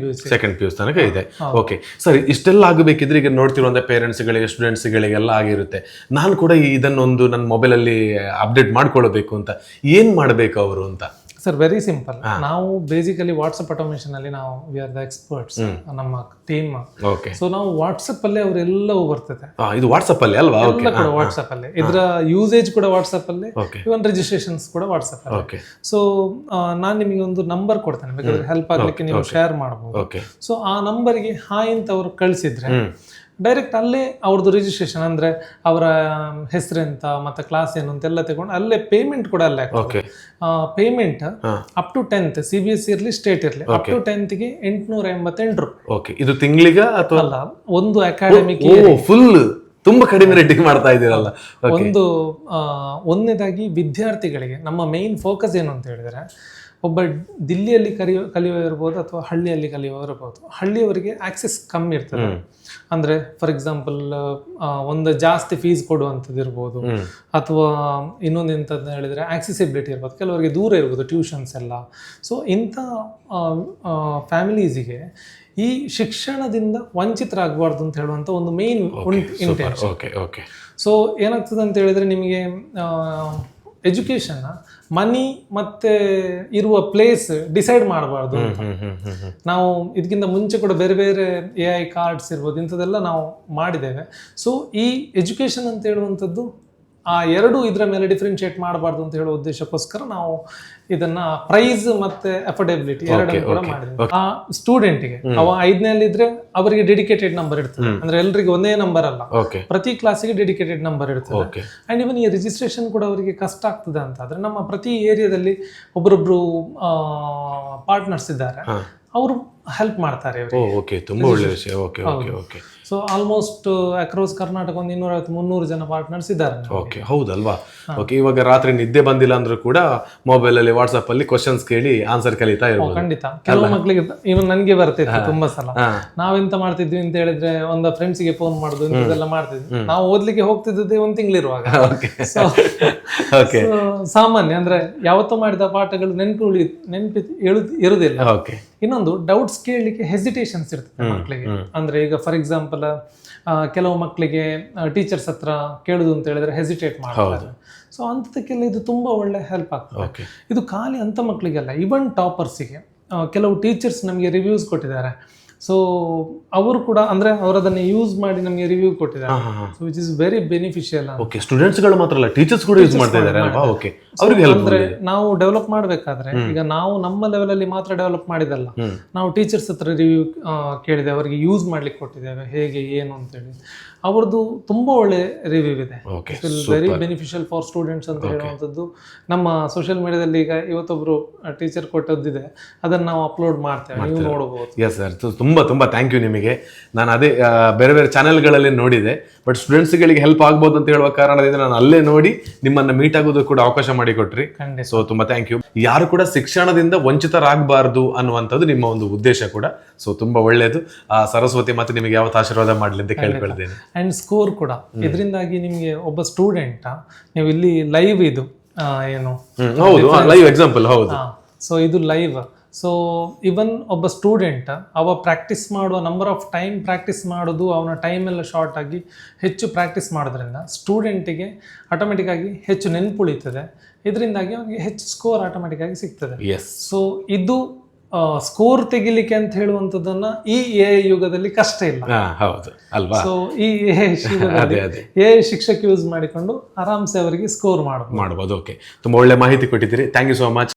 PUC ತನಕ ಇದೆ. ಓಕೆ ಸರಿ, ಇಷ್ಟೆಲ್ಲ ಆಗಬೇಕಿದ್ರೆ ಈಗ ನೋಡ್ತಿರುವಂತ ಪೇರೆಂಟ್ಸ್ಗಳಿಗೆ, ಸ್ಟೂಡೆಂಟ್ಸ್ಗಳಿಗೆಲ್ಲ ಆಗಿರುತ್ತೆ, ನಾನು ಕೂಡ ಇದನ್ನೊಂದು ನನ್ನ ಮೊಬೈಲಲ್ಲಿ ಅಪ್ಡೇಟ್ ಮಾಡ್ಕೊಳ್ಬೇಕು ಅಂತ ಏನ್ ಮಾಡಬೇಕು ಅವರು ಅಂತ? Sir, very simple. ನಾವು ಬೇಸಿಕಲಿ ವಾಟ್ಸಪ್ ಆಟೋಮೇಷನ್ ಅಲ್ಲಿ ನಾವು ವಿ ಆರ್ ದ ಎಕ್ಸ್ಪರ್ಟ್ಸ್, ನಮ್ಮ ಟೀಮ್. ಸೊ ನಾವು ವಾಟ್ಸಪ್ ಅಲ್ಲೇ ಅವರೆಲ್ಲವೂ ಬರ್ತದೆ. ಇದು ವಾಟ್ಸಪ್ ಅಲ್ಲಿ ಅಲ್ವಾ? ಎಲ್ಲ ಕೂಡ ವಾಟ್ಸಪ್ ಅಲ್ಲೇ, ಇದರ ಯೂಸೇಜ್ ಕೂಡ ವಾಟ್ಸಪ್ ಅಲ್ಲೇ, ಇವನ್ ರಿಜಿಸ್ಟ್ರೇಷನ್ಸ್ ಕೂಡ ವಾಟ್ಸಪ್ ಅಲ್ಲೇ. ಸೊ ನಾನು ನಿಮಗೆ ಒಂದು ನಂಬರ್ ಕೊಡ್ತೇನೆ, ಬೇಕಾದ್ರೆ ಹೆಲ್ಪ್ ಆಗ್ಲಿಕ್ಕೆ ನೀವು ಶೇರ್ ಮಾಡಬಹುದು. ಸೊ ಆ ನಂಬರ್ಗೆ ಹಾಯ್ ಅಂತ ಅವ್ರು ಕಳಿಸಿದ್ರೆ ಡೈರೆಕ್ಟ್ ಅಲ್ಲೇ ಅವ್ರದ್ದು ರಿಜಿಸ್ಟ್ರೇಷನ್, ಅಂದ್ರೆ ಅವರ ಹೆಸರೆಂತ ಮತ್ತೆ ಕ್ಲಾಸ್ ಏನು ಅಂತೆಲ್ಲ ತಗೊಂಡು ಅಲ್ಲೇ ಪೇಮೆಂಟ್ ಕೂಡ ಅಲ್ಲೇ ಆಗ್ತದೆ. Payment up to 10th CBSE ಇರ್ಲಿ ಸ್ಟೇಟ್ ಇರ್ಲಿ ಅಪ್ ಟು 10th ಗೆ 888 ರೂಪಾಯಿ. ಓಕೆ, ಇದು ತಿಂಗಳಿಗೆ ಅಥವಾ ಅಲ್ಲ, ಒಂದು ಅಕಾಡೆಮಿಕ್ ಫುಲ್ ತುಂಬಾ ಕಡಿಮೆ ರೇಟಿಗೆ ಮಾಡ್ತಾ ಇದ್ದೀರಲ್ಲ. ಒಂದನೇದಾಗಿ ವಿದ್ಯಾರ್ಥಿಗಳಿಗೆ ನಮ್ಮ ಮೇನ್ ಫೋಕಸ್ ಏನು ಅಂತ ಹೇಳಿದ್ರೆ, ಒಬ್ಬ ದಿಲ್ಲಿಯಲ್ಲಿ ಕಲಿಯುವ ಇರ್ಬೋದು ಅಥವಾ ಹಳ್ಳಿಯಲ್ಲಿ ಕಲಿಯುವ ಇರ್ಬೋದು. ಹಳ್ಳಿಯವರಿಗೆ ಆಕ್ಸೆಸ್ ಕಮ್ಮಿ ಇರ್ತದೆ, ಅಂದ್ರೆ ಫಾರ್ ಎಕ್ಸಾಂಪಲ್ ಒಂದು ಜಾಸ್ತಿ ಫೀಸ್ ಕೊಡುವಂಥದ್ದು ಇರ್ಬೋದು, ಅಥವಾ ಇನ್ನೊಂದು ಎಂತಂತ ಹೇಳಿದ್ರೆ ಆಕ್ಸೆಸಿಬಿಲಿಟಿ ಇರ್ಬೋದು, ಕೆಲವರಿಗೆ ದೂರ ಇರ್ಬೋದು ಟ್ಯೂಷನ್ಸ್ ಎಲ್ಲ. ಸೊ ಇಂಥ ಫ್ಯಾಮಿಲೀಸಿಗೆ ಈ ಶಿಕ್ಷಣದಿಂದ ವಂಚಿತರಾಗಬಾರ್ದು ಅಂತ ಹೇಳುವಂಥ ಒಂದು ಮೇನ್ ಇಂಟೆನ್ಷನ್. ಸೊ ಏನಾಗ್ತದೆ ಅಂತ ಹೇಳಿದ್ರೆ, ನಿಮಗೆ ಎಜುಕೇಶನ್ ಮನಿ ಮತ್ತೆ ಇರುವ ಪ್ಲೇಸ್ ಡಿಸೈಡ್ ಮಾಡಬಾರ್ದು. ನಾವು ಇದಕ್ಕಿಂತ ಮುಂಚೆ ಕೂಡ ಬೇರೆ ಬೇರೆ AI ಕಾರ್ಡ್ಸ್ ಇರ್ಬೋದು, ಇಂಥದ್ದೆಲ್ಲ ನಾವು ಮಾಡಿದ್ದೇವೆ. ಸೊ ಈ ಎಜುಕೇಶನ್ ಅಂತ ಹೇಳುವಂಥದ್ದು ಆ ಎರಡು ಇದರ ಮೇಲೆ ಡಿಫ್ರೆನ್ಶಿಯೇಟ್ ಮಾಡಬಾರ್ದು ಅಂತ ಹೇಳುವ ಉದ್ದೇಶಕ್ಕೋಸ್ಕರ ನಾವು ಇದನ್ನ ಪ್ರೈಸ್ ಮತ್ತೆ ಅಫೋರ್ಡೆಬಿಲಿಟಿ ಎರಡನ್ನು ಕೂಡ ಮಾಡಿದ್ವಿ. ಆ ಸ್ಟೂಡೆಂಟ್ಗೆ ಅವ 5ನೇಲಿ ಇದ್ರೆ ಅವರಿಗೆ ಡೆಡಿಕೇಟೆಡ್ ನಂಬರ್ ಇರ್ತದೆ, ಅಂದ್ರೆ ಎಲ್ರಿಗೆ ಒಂದೇ ನಂಬರ್ ಅಲ್ಲ, ಪ್ರತಿ ಕ್ಲಾಸಿಗೆ ಡೆಡಿಕೇಟೆಡ್ ನಂಬರ್ ಇರ್ತದೆ. ಅಂಡ್ ಇವನ್ ಈ ರಿಜಿಸ್ಟ್ರೇಷನ್ ಕೂಡ ಅವರಿಗೆ ಕಷ್ಟ ಆಗ್ತದೆ ಅಂತ ಆದ್ರೆ, ನಮ್ಮ ಪ್ರತಿ ಏರಿಯಾದಲ್ಲಿ ಒಬ್ಬರೊಬ್ರು ಪಾರ್ಟ್ನರ್ಸ್ ಇದ್ದಾರೆ, ಅವರು ಹೆಲ್ಪ್ ಮಾಡ್ತಾರೆ. ತುಂಬಾ ಒಳ್ಳೆ ವಿಷಯ. ಸೊ ಆಲ್ಮೋಸ್ಟ್ ಅಕ್ರಾಸ್ ಕರ್ನಾಟಕ ಒಂದು 250-300 ಜನ ಪಾರ್ಟ್ನರ್ಸ್ ಇದ್ದಾರೆ. ಓಕೆ, ಹೌದಲ್ವಾ? ಓಕೆ, ಇವಾಗ ರಾತ್ರಿ ನಿದ್ದೆ ಬಂದಿಲ್ಲ ಅಂದ್ರೂ ಕೂಡ ಮೊಬೈಲ್ ಅಲ್ಲಿ ವಾಟ್ಸ್ಆಪ್ ಅಲ್ಲಿ ಕ್ವಶನ್ಸ್ ಕೇಳಿ ಆನ್ಸರ್ ಕಲಿತಾ ಇರ್ಬೋದು. ಖಂಡಿತ. ಕೆಲವು ಮಕ್ಕಳಿಗೆ ಇವನ್ ನನಗೆ ಬರ್ತಿತ್ತು ತುಂಬಾ ಸಲ. ನಾವೆಂತ ಮಾಡ್ತಿದ್ವಿ ಅಂತ ಹೇಳಿದ್ರೆ, ಒಂದು ಫ್ರೆಂಡ್ಸ್ ಗೆ ಫೋನ್ ಮಾಡುದು ಇಂಥದ್ದೆಲ್ಲ ಮಾಡ್ತಿದ್ವಿ. ನಾವು ಓದ್ಲಿಕ್ಕೆ ಹೋಗ್ತಿದ್ದೆ 1 ತಿಂಗಳಿರುವಾಗ. ಸಾಮಾನ್ಯ, ಅಂದ್ರೆ ಯಾವತ್ತೂ ಮಾಡಿದ ಪಾಠಗಳು ನೆನಪಿ ಇರುವುದಿಲ್ಲ. ಇನ್ನೊಂದು ಡೌಟ್ಸ್ ಕೇಳಲಿಕ್ಕೆ ಹೆಸಿಟೇಷನ್ಸ್ ಇರ್ತದೆ ಮಕ್ಕಳಿಗೆ. ಅಂದ್ರೆ ಈಗ ಫಾರ್ ಎಕ್ಸಾಂಪಲ್ ಕೆಲವು ಮಕ್ಕಳಿಗೆ ಟೀಚರ್ಸ್ ಹತ್ರ ಕೇಳುದು ಅಂತ ಹೇಳಿದ್ರೆ ಹೆಸಿಟೇಟ್ ಮಾಡ್ತಾರೆ. ಸೊ ಅಂಥದಕ್ಕೆಲ್ಲ ಇದು ತುಂಬಾ ಒಳ್ಳೆ ಹೆಲ್ಪ್ ಆಗ್ತದೆ. ಇದು ಖಾಲಿ ಅಂತ ಮಕ್ಕಳಿಗೆಲ್ಲ, ಇವನ್ ಟಾಪರ್ಸಿಗೆ ಕೆಲವು ಟೀಚರ್ಸ್ ನಮಗೆ ರಿವ್ಯೂಸ್ ಕೊಟ್ಟಿದ್ದಾರೆ. ಸೊ ಅವರು ಕೂಡ ಅಂದ್ರೆ ಅವರದನ್ನ ಯೂಸ್ ಮಾಡಿ ನಮಗೆ ರಿವ್ಯೂ ಕೊಟ್ಟಿದ್ದಾರೆ. So which is very beneficial. Okay, students ಗಳು ಮಾತ್ರ ಅಲ್ಲ, ಟೀಚರ್ಸ್ ಕೂಡ ಯೂಸ್ ಮಾಡ್ತಾ ಇದ್ದಾರೆ ಅಲ್ವಾ? ಓಕೆ, ಅವರಿಗೆ ಹೆಲ್ಪ್ ಅಂದ್ರೆ ನಾವು ಡೆವಲಪ್ ಮಾಡಬೇಕಾದ್ರೆ ಈಗ ನಾವು ನಮ್ಮ ಲೆವೆಲ್ ಅಲ್ಲಿ ಮಾತ್ರ ಡೆವಲಪ್ ಮಾಡಿದಲ್ಲ, ನಾವು ಟೀಚರ್ಸ್ ಹತ್ರ ರಿವ್ಯೂ ಕೇಳಿದೆ, ಅವರಿಗೆ ಯೂಸ್ ಮಾಡ್ಲಿಕ್ಕೆ ಕೊಟ್ಟಿದ್ದೇವೆ, ಹೇಗೆ ಏನು ಅಂತ ಹೇಳಿ. ಅವ್ರದ್ದು ತುಂಬಾ ಒಳ್ಳೆ ರಿವ್ಯೂ ಇದೆ. ವೆರಿ ಬೆನಿಫಿಷಿಯಲ್ ಫಾರ್ ಸ್ಟೂಡೆಂಟ್ಸ್ ಅಂತ ಹೇಳುವಂಥದ್ದು ನಮ್ಮ ಸೋಷಿಯಲ್ ಮೀಡಿಯಾದಲ್ಲಿ ಈಗ ಇವತ್ತೊಬ್ರು ಟೀಚರ್ ಕೊಟ್ಟದ್ದಿದೆ, ಅದನ್ನ ನಾವು ಅಪ್ಲೋಡ್ ಮಾಡ್ತೇವೆ, ನೀವು ನೋಡಬಹುದು. ಎಸ್ ಸರ್, ತುಂಬಾ ತುಂಬಾ ಥ್ಯಾಂಕ್ ಯು ನಿಮಗೆ. ನಾನು ಅದೇ ಬೇರೆ ಬೇರೆ ಚಾನೆಲ್ಗಳಲ್ಲಿ ನೋಡಿದೆ, ಬಟ್ ಸ್ಟೂಡೆಂಟ್ಸ್ಗಳಿಗೆ ಹೆಲ್ಪ್ ಆಗ್ಬೋದು ಅಂತ ಹೇಳುವ ಕಾರಣದಿಂದ ನಾನು ಅಲ್ಲೇ ನೋಡಿ ನಿಮ್ಮನ್ನ ಮೀಟ್ ಆಗೋದು ಕೂಡ ಅವಕಾಶ ಮಾಡಿಕೊಟ್ರಿ. ಸೊ ತುಂಬಾ ಥ್ಯಾಂಕ್ ಯು. ಯಾರು ಕೂಡ ಶಿಕ್ಷಣದಿಂದ ವಂಚಿತರಾಗಬಾರ್ದು ಅನ್ನುವಂಥದ್ದು ನಿಮ್ಮ ಒಂದು ಉದ್ದೇಶ ಕೂಡ. ಸೊ ತುಂಬಾ ಒಳ್ಳೆಯದು. ಸರಸ್ವತಿ ಮತ್ತೆ ನಿಮಗೆ ಯಾವತ್ತು ಆಶೀರ್ವಾದ ಮಾಡಲಿ ಅಂತ ಕೇಳ್ಕೊಳ್ತೇನೆ. ಅಂಡ್ ಸ್ಕೋರ್ ಕೂಡ ಇದರಿಂದಾಗಿ ನಿಮಗೆ ಒಬ್ಬ ಸ್ಟೂಡೆಂಟ್, ನೀವು ಇಲ್ಲಿ ಲೈವ್ ಇದು ಏನು ಲೈವ್ ಎಕ್ಸಾಂಪಲ್. ಹೌದು. ಸೊ ಇದು ಲೈವ್. ಸೊ ಇವನ್ ಒಬ್ಬ ಸ್ಟೂಡೆಂಟ್ ಅವ ಪ್ರಾಕ್ಟೀಸ್ ಮಾಡುವ ನಂಬರ್ ಆಫ್ ಟೈಮ್ ಪ್ರಾಕ್ಟೀಸ್ ಮಾಡೋದು, ಅವನ ಟೈಮ್ ಎಲ್ಲ ಶಾರ್ಟ್ ಆಗಿ ಹೆಚ್ಚು ಪ್ರಾಕ್ಟೀಸ್ ಮಾಡೋದ್ರಿಂದ ಸ್ಟೂಡೆಂಟಿಗೆ ಆಟೋಮೆಟಿಕ್ ಆಗಿ ಹೆಚ್ಚು ನೆನಪುಳಿತದೆ. ಇದರಿಂದಾಗಿ ಅವನಿಗೆ ಹೆಚ್ಚು ಸ್ಕೋರ್ ಆಟೋಮೆಟಿಕ್ ಆಗಿ ಸಿಗ್ತದೆ. ಸೊ ಇದು ಸ್ಕೋರ್ ತೆಗಿಲಿಕ್ಕೆ ಅಂತ ಹೇಳುವಂಥದ್ದನ್ನ ಈ AI ಯುಗದಲ್ಲಿ ಕಷ್ಟ ಇಲ್ಲ. ಹೌದು ಅಲ್ವಾ? ಸೊ ಈ AI ಯುಗದಲ್ಲಿ AI ಶಿಕ್ಷಕ ಯೂಸ್ ಮಾಡಿಕೊಂಡು ಆರಾಮ್ಸೆ ಅವರಿಗೆ ಸ್ಕೋರ್ ಮಾಡಬಹುದು. ಓಕೆ, ತುಂಬಾ ಒಳ್ಳೆ ಮಾಹಿತಿ ಕೊಟ್ಟಿದ್ದೀರಿ. Thank you so much.